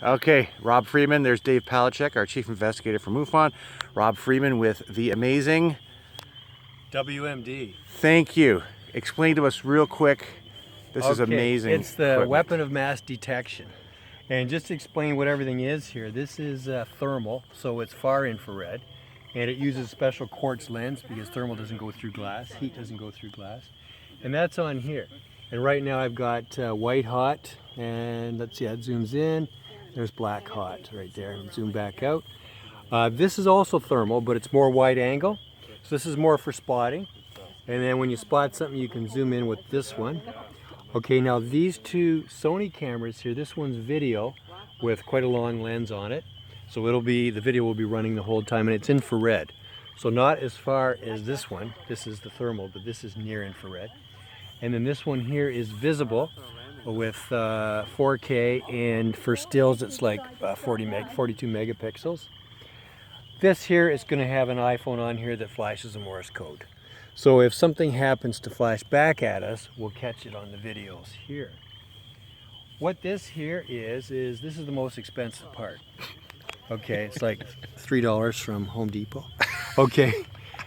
Okay, Rob Freeman. There's Dave Palachek, our chief investigator from MUFON. Rob Freeman with the amazing WMD. Thank you. Explain to us real quick. This is amazing. It's the equipment. weapon of mass detection. And just to explain what everything is here, this is thermal, so it's far infrared. And it uses special quartz lens because thermal doesn't go through glass, heat doesn't go through glass. And that's on here. And right now I've got white hot, and let's see, that zooms in. There's black hot right there, and zoom back out. This is also thermal, but it's more wide angle. So this is more for spotting. And then when you spot something, you can zoom in with this one. Okay, now these two Sony cameras here, this one's video with quite a long lens on it. So the video will be running the whole time, and it's infrared. So not as far as this one, this is the thermal, but this is near infrared. And then this one here is visible with 4K, and for stills it's like 42 megapixels. This here is going to have an iPhone on here that flashes a Morse code. So if something happens to flash back at us, we'll catch it on the videos here. What this here is this is the most expensive part. Okay, it's like $3 from Home Depot. Okay,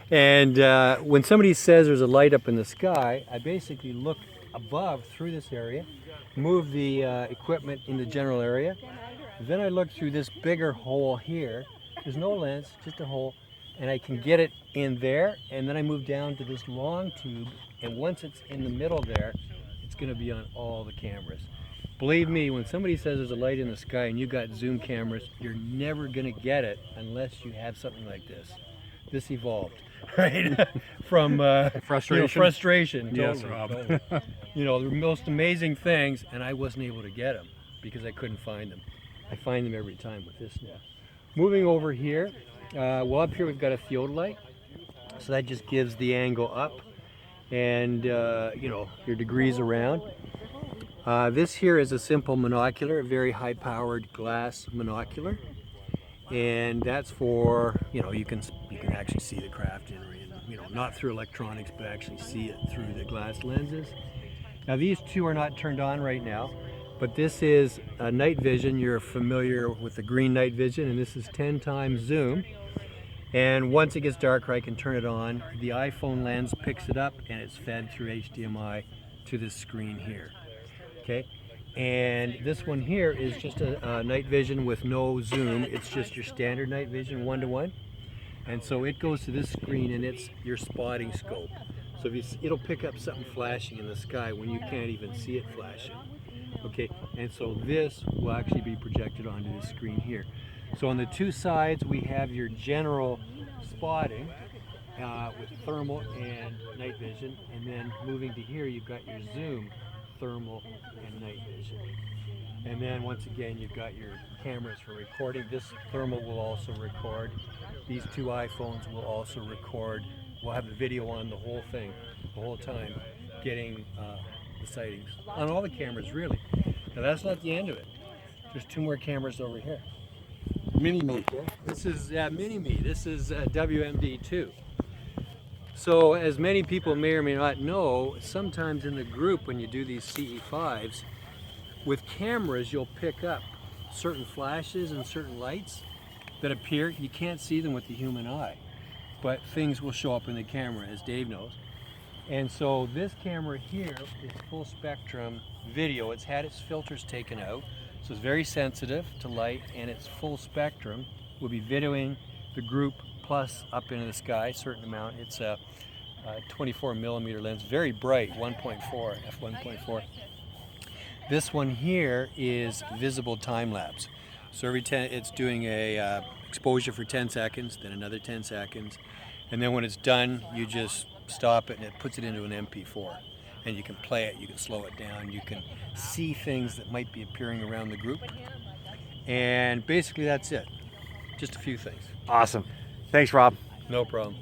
and when somebody says there's a light up in the sky, I basically look above through this area, move the equipment in the general area, then I look through this bigger hole here. There's no lens, just a hole, and I can get it in there, and then I move down to this long tube, and once it's in the middle there, it's going to be on all the cameras. Believe me, when somebody says there's a light in the sky and you got zoom cameras, you're never going to get it unless you have something like this. This evolved, right? From frustration. Frustration. Yes, Totally, Rob. totally. The most amazing things, and I wasn't able to get them because I couldn't find them. I find them every time with this now. Moving over here, well, up here we've got a theodolite, so that just gives the angle up, and your degrees around. This here is a simple monocular, a very high-powered glass monocular, and that's for you can actually see the craft in, not through electronics, but actually see it through the glass lenses. Now these two are not turned on right now. But this is night vision. You're familiar with the green night vision, and this is 10 times zoom. And once it gets darker, I can turn it on. The iPhone lens picks it up, and it's fed through HDMI to this screen here. Okay, and this one here is just a night vision with no zoom. It's just your standard night vision, 1-to-1. And so it goes to this screen, and it's your spotting scope. So it'll pick up something flashing in the sky when you can't even see it flashing. Okay, and so this will actually be projected onto the screen here. So on the two sides we have your general spotting with thermal and night vision, and then moving to here you've got your zoom, thermal and night vision. And then once again you've got your cameras for recording. This thermal will also record. These two iPhones will also record. We'll have the video on the whole thing, the whole time, getting the sightings on all the cameras, really. Now that's not the end of it. There's two more cameras over here. Mini-Me. This is Mini-Me. This is WMD2. So as many people may or may not know, sometimes in the group when you do these CE5s, with cameras you'll pick up certain flashes and certain lights that appear. You can't see them with the human eye, but things will show up in the camera, as Dave knows. And so this camera here is full spectrum video. It's had its filters taken out, so it's very sensitive to light, and it's full spectrum. We'll be videoing the group plus up into the sky, a certain amount. It's a 24 millimeter lens, very bright, 1.4, f1.4. This one here is visible time lapse. So every 10, it's doing a exposure for 10 seconds, then another 10 seconds, and then when it's done, you just stop it and it puts it into an MP4. And you can play it, you can slow it down, you can see things that might be appearing around the group. And basically that's it. Just a few things. Awesome. Thanks, Rob. No problem.